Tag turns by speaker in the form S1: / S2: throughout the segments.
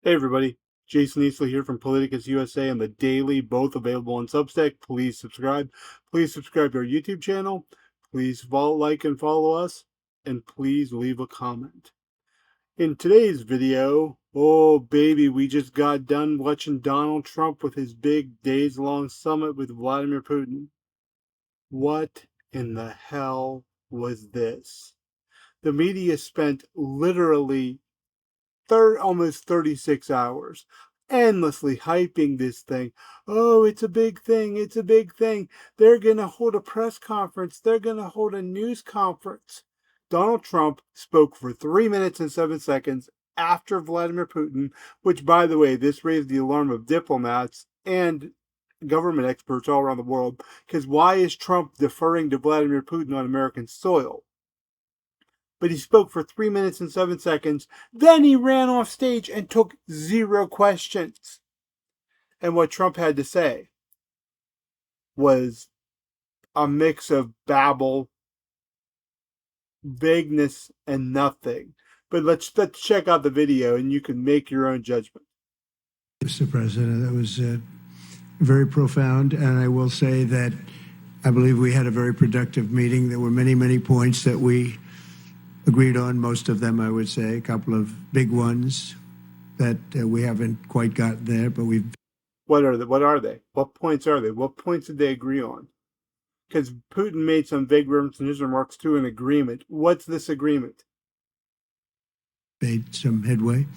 S1: Hey everybody, Jason Easley here from Politicus USA and the Daily, both available on Substack. Please subscribe. Please subscribe to our YouTube channel. Please like and follow us, and please leave a comment. In today's video, oh baby, we just got done watching Donald Trump with his big days-long summit with Vladimir Putin. What in the hell was this? The media spent literally almost 36 hours endlessly hyping this thing. Oh, it's a big thing. It's a big thing. They're going to hold a press conference. They're going to hold a news conference. Donald Trump spoke for 3 minutes and 7 seconds after Vladimir Putin, which, by the way, this raised the alarm of diplomats and government experts all around the world. Because why is Trump deferring to Vladimir Putin on American soil? But he spoke for 3 minutes and 7 seconds. Then he ran off stage and took 0 questions. And what Trump had to say was a mix of babble, vagueness, and nothing. But let's check out the video and you can make your own judgment.
S2: Mr. President, that was very profound. And I will say that I believe we had a very productive meeting. There were many, many points that we agreed on, most of them, I would say, a couple of big ones that we haven't quite gotten there, but we've...
S1: What are they? What points are they? What points did they agree on? Because Putin made some vague references in his remarks to an agreement. What's this agreement?
S2: Made some headway.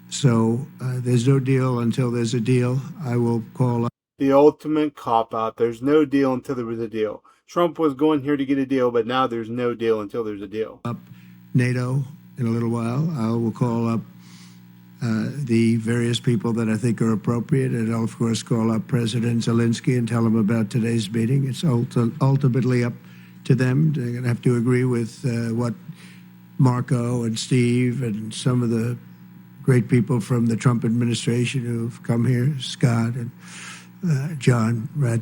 S2: So there's no deal until there's a deal. I will call up
S1: the ultimate cop-out. There's no deal until there was a deal. Trump was going here to get a deal, but now there's no deal until there's a deal.
S2: Up NATO in a little while. I will call up the various people that I think are appropriate, and I'll, of course, call up President Zelensky and tell him about today's meeting. It's ultimately up to them. They're going to have to agree with what Marco and Steve and some of the great people from the Trump administration who've come here, Scott and John Rad.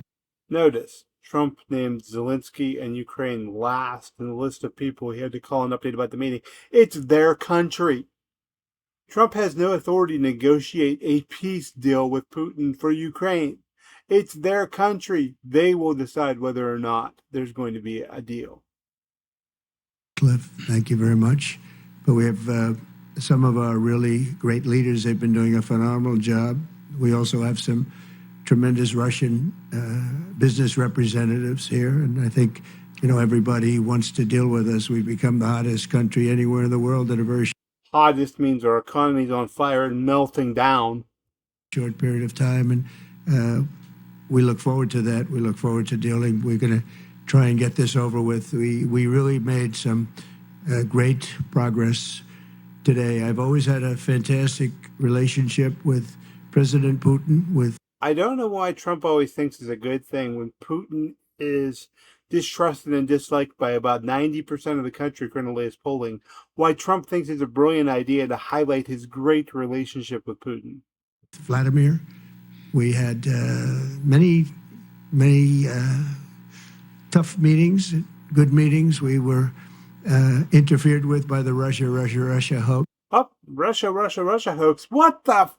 S1: Notice, Trump named Zelensky and Ukraine last in the list of people he had to call and update about the meeting. It's their country. Trump has no authority to negotiate a peace deal with Putin for Ukraine. It's their country. They will decide whether or not there's going to be a deal.
S2: Cliff, thank you very much. But we have some of our really great leaders. They've been doing a phenomenal job. We also have some tremendous Russian business representatives here. And I think, everybody wants to deal with us. We've become the hottest country anywhere in the world at a very
S1: hottest means our economy's on fire and melting down.
S2: Short period of time. And we look forward to that. We look forward to dealing. We're going to try and get this over with. We really made some great progress today. I've always had a fantastic relationship with President Putin.
S1: I don't know why Trump always thinks it's a good thing when Putin is distrusted and disliked by about 90% of the country, according to latest polling. Why Trump thinks it's a brilliant idea to highlight his great relationship with Putin.
S2: Vladimir, we had many tough meetings, good meetings. We were interfered with by the Russia hoax.
S1: Oh, Russia hoax. What the?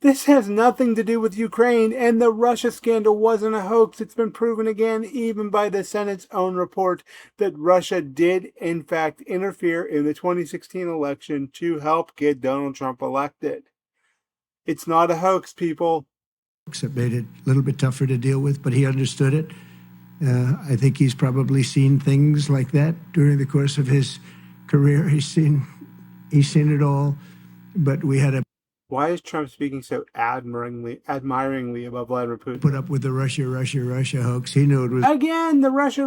S1: This has nothing to do with Ukraine, and the Russia scandal wasn't a hoax. It's been proven again, even by the Senate's own report, that Russia did, in fact, interfere in the 2016 election to help get Donald Trump elected. It's not a hoax, people.
S2: It made it a little bit tougher to deal with, but he understood it. I think he's probably seen things like that during the course of his career. He's seen it all, but we had a...
S1: Why is Trump speaking so admiringly about Vladimir Putin?
S2: Put up with the Russia hoax. He knew it was...
S1: Again, the Russia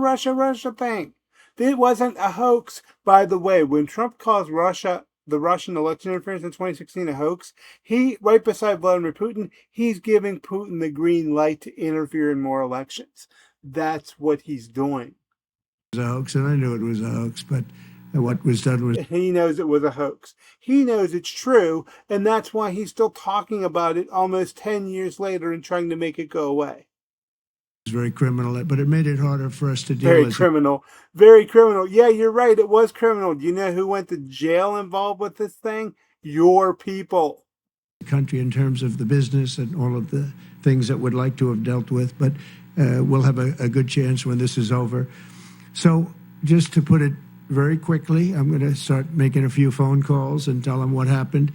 S1: thing. It wasn't a hoax. By the way, when Trump calls the Russian election interference in 2016 a hoax, right beside Vladimir Putin, he's giving Putin the green light to interfere in more elections. That's what he's doing.
S2: It was a hoax, and I knew it was a hoax, but what was done was...
S1: He knows it was a hoax. He knows it's true, and that's why he's still talking about it almost 10 years later and trying to make it go away.
S2: It was very criminal, but it made it harder for us to deal with.
S1: Very criminal. Yeah, you're right. It was criminal. Do you know who went to jail involved with this thing? your people.
S2: Country in terms of the business and all of the things that we'd like to have dealt with, but we'll have a good chance when this is over. So just to put it very quickly, I'm going to start making a few phone calls and tell them what happened.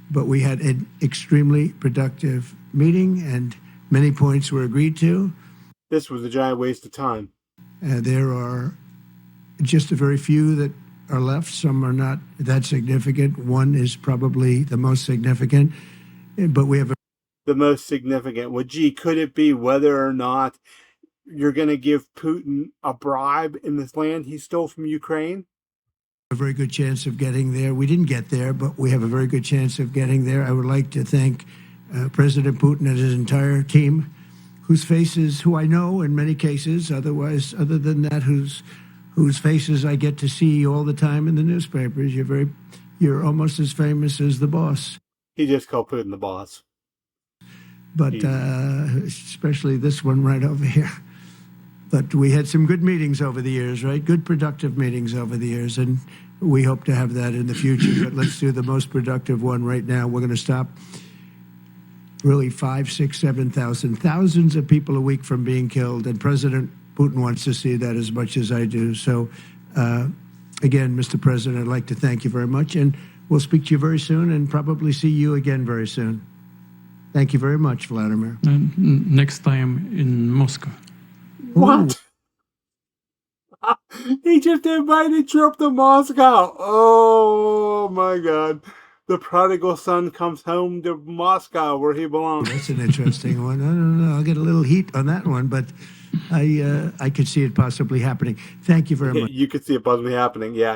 S2: But we had an extremely productive meeting and many points were agreed to.
S1: This was a giant waste of time.
S2: There are just a very few that are left. Some are not that significant. One is probably the most significant, but we have
S1: the most significant. Well, gee, could it be whether or not you're going to give Putin a bribe in this land he stole from Ukraine?
S2: A very good chance of getting there. We didn't get there, but we have a very good chance of getting there. I would like to thank President Putin and his entire team, whose faces, who I know in many cases, other than that, whose faces I get to see all the time in the newspapers. You're almost as famous as the boss.
S1: He just called Putin the boss.
S2: But especially this one right over here. But we had some good meetings over the years, right? Good, productive meetings over the years, and we hope to have that in the future. But let's do the most productive one right now. We're going to stop really 5, 6, 7,000, thousands of people a week from being killed, and President Putin wants to see that as much as I do. So, again, Mr. President, I'd like to thank you very much, and we'll speak to you very soon and probably see you again very soon. Thank you very much, Vladimir.
S3: Next time in Moscow.
S1: What? He just invited Trump to Moscow. Oh, my God. The prodigal son comes home to Moscow where he belongs.
S2: That's an interesting one. I don't know. I'll get a little heat on that one, but I could see it possibly happening. Thank you very much.
S1: You could see it possibly happening. Yeah,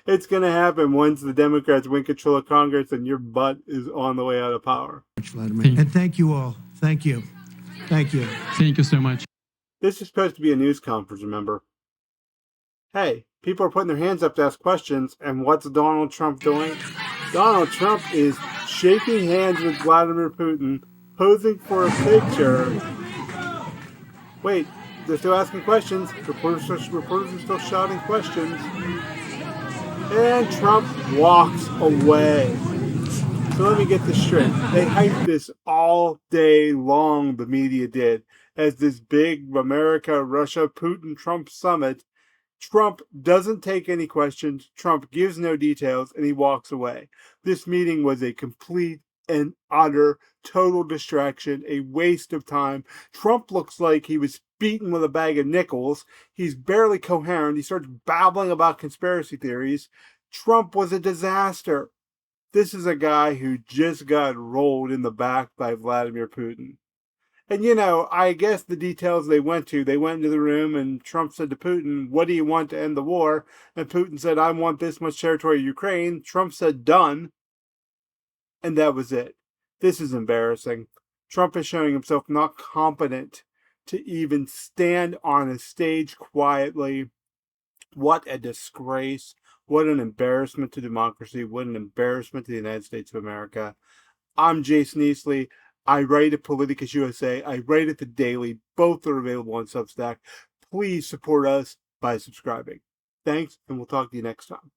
S1: it's going to happen once the Democrats win control of Congress and your butt is on the way out of power.
S2: Vladimir. And thank you all. Thank you. Thank you.
S3: Thank you so much.
S1: This is supposed to be a news conference, remember? Hey, people are putting their hands up to ask questions, and what's Donald Trump doing? Donald Trump is shaking hands with Vladimir Putin, posing for a picture. Wait, they're still asking questions. Reporters are still shouting questions. And Trump walks away. So let me get this straight. They hyped this all day long, the media did, as this big America, Russia, Putin, Trump summit. Trump doesn't take any questions, Trump gives no details, and he walks away. This meeting was a complete and utter total distraction, a waste of time. Trump looks like he was beaten with a bag of nickels. He's barely coherent. He starts babbling about conspiracy theories. Trump was a disaster. This is a guy who just got rolled in the back by Vladimir Putin. And, you know, I guess the details they went into the room and Trump said to Putin, what do you want to end the war? And Putin said, I want this much territory of Ukraine. Trump said, done. And that was it. This is embarrassing. Trump is showing himself not competent to even stand on a stage quietly. What a disgrace. What an embarrassment to democracy. What an embarrassment to the United States of America. I'm Jason Easley. I write at Politicus USA. I write at The Daily. Both are available on Substack. Please support us by subscribing. Thanks, and we'll talk to you next time.